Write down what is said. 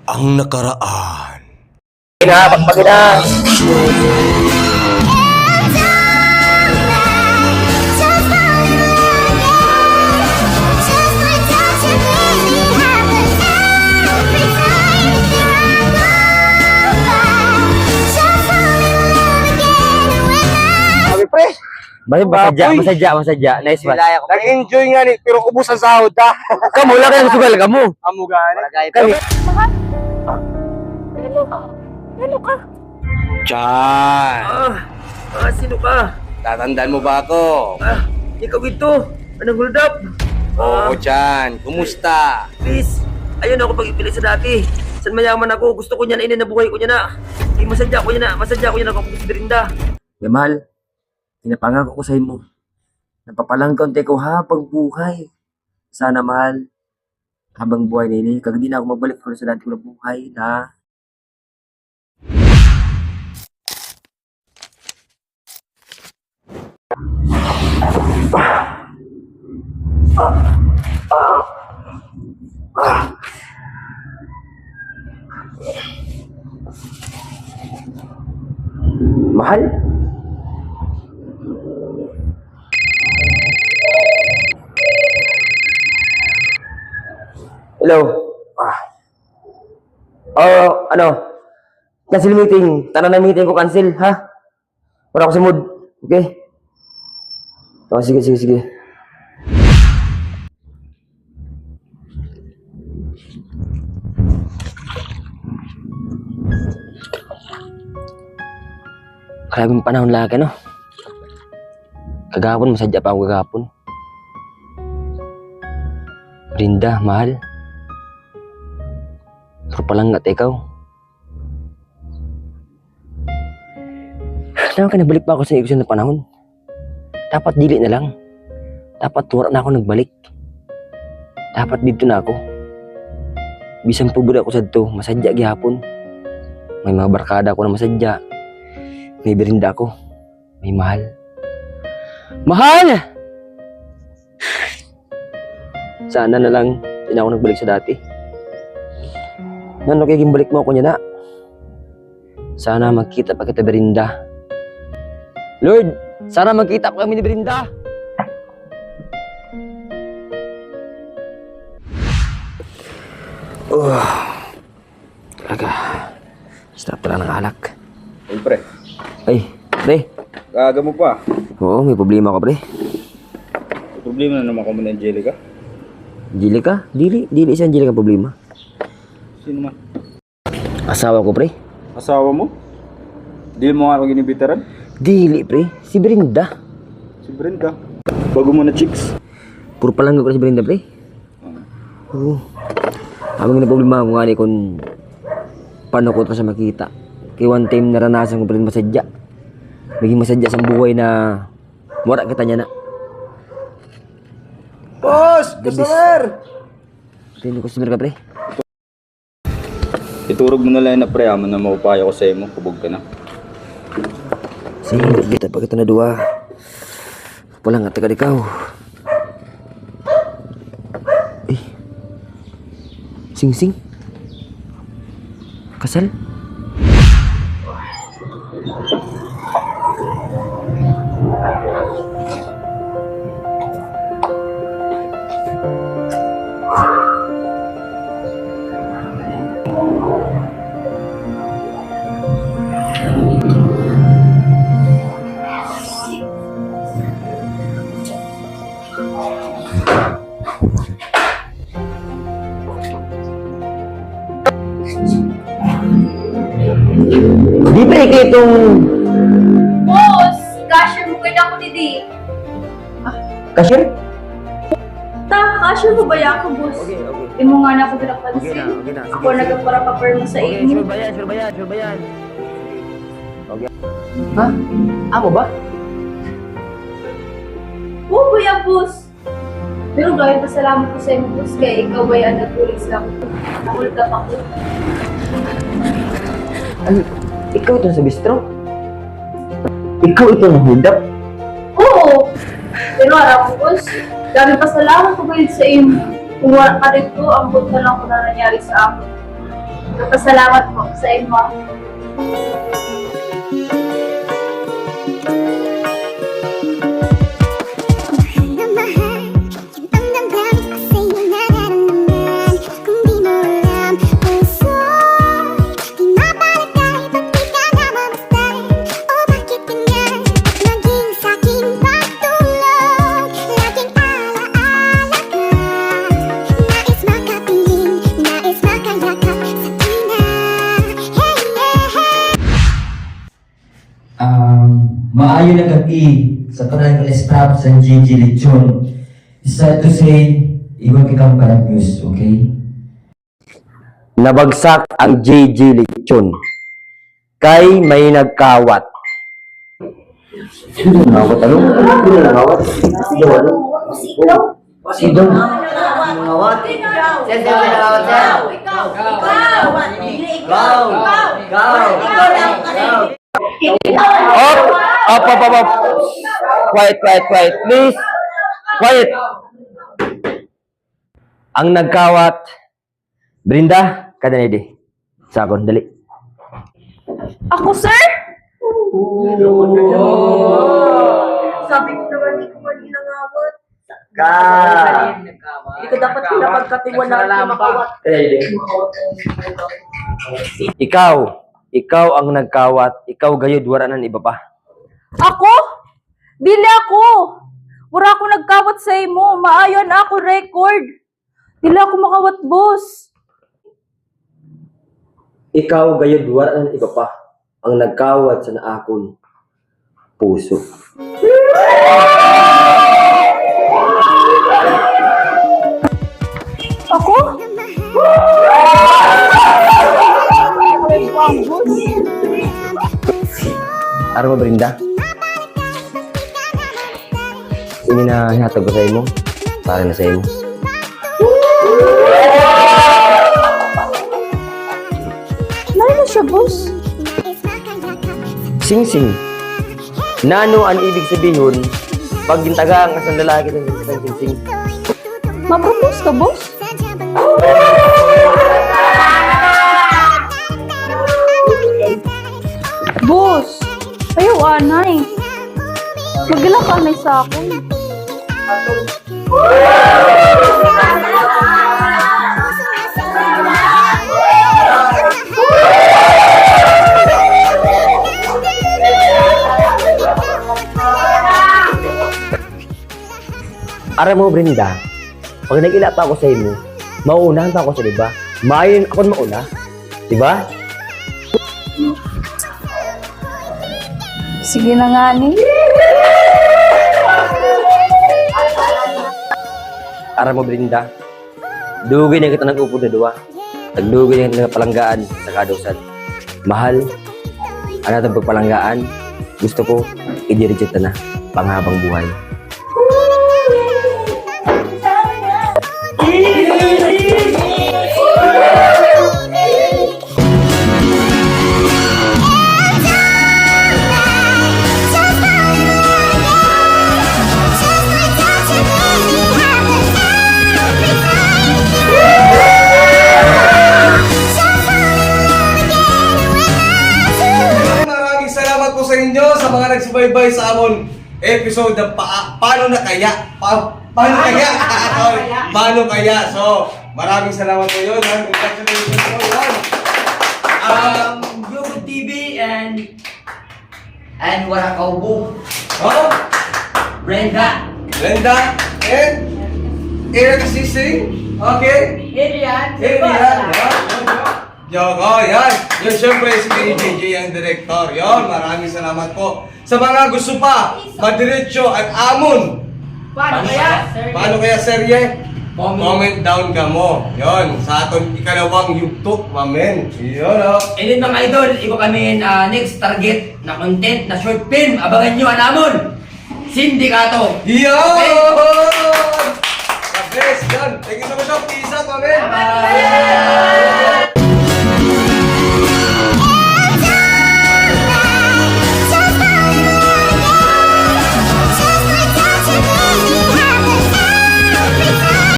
ang nakaraan. Na, pagpagin na. Sabi pre, Masadya. Nice one. nag-enjoy nga ni, pero ubos ang sahod ha. Kamu lang kayo sugal ka mo. Amo gani. Kami. Ano ka? Chan, Sino ka? tatandaan mo ba ako? Ikaw ito. Anong hold up? Oo, Chan. Kumusta? Please. Ayun ako pag-ipili sa dati. San mayaman ako. Gusto ko niya na ininabuhay ko niya na. Masadya ko niya na ako si Brinda. Yamal, pinapangako ko sa imo. Napapalangkaw ko habang buhay. Sana mahal. Habang buhay na ini, kag di na ako magbalik ko sa dati ko na buhay na. Mahal? Hello? Ano? Cancel meeting. Tanong na meeting ko cancel, ha? Wala ko sa mood. Okay? Oh, sige. Grabing panahon lagi, no? Kagapon, masadya pa ako kagapon. Brinda, mahal. Pero palang nga ikaw. Naman ka nagbalik pa ako sa igusan na panahon. Dapat dili na lang. Dapat wala na ako nagbalik. Dapat dito na ako. Bisang pubod ako sa ito, masadya gihapon. May mga barkada ako na masadya. May Brinda ako. May mahal. Mahal! Sana na lang hindi na ako nagbalik sa dati. Ano kaya gimbalik mo ako niya na? Sana magkita pa kita, Brinda. Lord, sana magkita pa kami ni Brinda. Talaga. Stop na ng alak. Hey, pre. Ay, pre. Kaaga mo pa. Oo, may problema ka, pre. May problema na naman ko ni Angelica. Angelica? Dili si Angelica problema. Sino man? Asawa ko, pre. Asawa mo? Di mo nga ako ginibitaran? Dili, pre. Si Brinda. Si Brenda. Bago mo na chicks. Puro palang ko na si Brinda, pre. Oo. Amang na problema ko nga ni kung paano ko ito sa makita. Kaya one time naranasan ko pa rin masadya. Naging masadya sa buhay na wala kita niya na. Boss! Customer! Sino customer ka, pre? Iturog mo na lang na pre, amo na maupaya ko sa imo. Kubog ka na. Sige, kita pa kita na dua. Wala nga, taga ikaw. Eh. Sing-sing. Kasal? Di ba itong... Boss! Cashier mo kaya ako didi. Cashier? Cashier mo ba ako, boss? Okay. Di mo nga na ako pinapansin. Okay na. Ako nagpapara-papar mo sa inyo. Sure ba yan? Okay. Ha? Ako ba? Oo ba yan, boss? Pero gawin pasalamat ko sa inyo, boss, kaya ikaw ba yan nagtulis lang. Nakulta pa ko. Ay, ikaw ito sa bistro? Ikaw ito na hold up? Oo! Pero alam ko, boss, dami pasalamat ko ba yun sa inyo. Kung wala ka rito, ang buta lang ko na nangyari sa akin. Kapasalamat po sa inyo. Maayo na gabi sa panahon ng staff sa Gigi Lechon. It's sad to say, iwan kitang bad news, okay? Nabagsak ang JJ Lechon. Kay may nagkawat. Sino nangawat? Ano? Sino nangawat? Sino ano? Sino? Op. Quiet. Please. Quiet. Ang nagkawat. Brinda, kada na di. Sakon, dali. Ako, sir? Sabi ko naman, hindi ko man ginangawat. Hindi ko dapat pinapagkatiwalaan yung makawat. Ikaw ang nagkawat. Ikaw gayud wala nang iba pa. Ako? Dili ako. Wala ako nagkawat sa imo. Maayon ako record. Dili ako makawat, boss. Ikaw gayud wala nang iba pa. Ang nagkawat sa naakon puso. Ako? Araw mo, Brinda? Ini na hinatag ko sa imo. Para na sa imo. Ano siya, boss? Sing-sing. Nano ang ibig sabihin pag gintaga ang asang lalaki ng sing-sing? Ma-propose ka, boss? Boss, ayaw anay. Magila ka anay sa akin. Araw mo, Brinda, pag nag-ila pa ako sa imo, mauunahan pa ako sa diba? Maayon ako mauna. Diba? Sige na nga ni. Araw mo, Brinda, dugay na kita ng upo na duwa. Nagdugay na kita ng palanggaan sa kadusan. Mahal, ano itong pagpalanggaan? Gusto ko, i-reject na panghabang buhay. Maraming salamat po sa inyo sa mga nagsubaybay sa amon episode ng paano na kaya? Paano kaya? Paano kaya? So, maraming salamat po yun. Congratulations po yun. Good TV and wala kaubo. Oh, Brenda. Brenda and Eric Sising. Okay? Elian. Yan. Yung, yan. Yung syempre si JJ ang director. Yon, maraming salamat po. Sa mga gusto pa, madiretso at amon. Paano kaya? Paano kaya serye? Comment down ka mo. Yon, sa aton ikalawang yugtok, mamen. Yon, And then mga idol, iba kami next target na content na short film. Abangan nyo, anamon. Sindikato. Yon! The best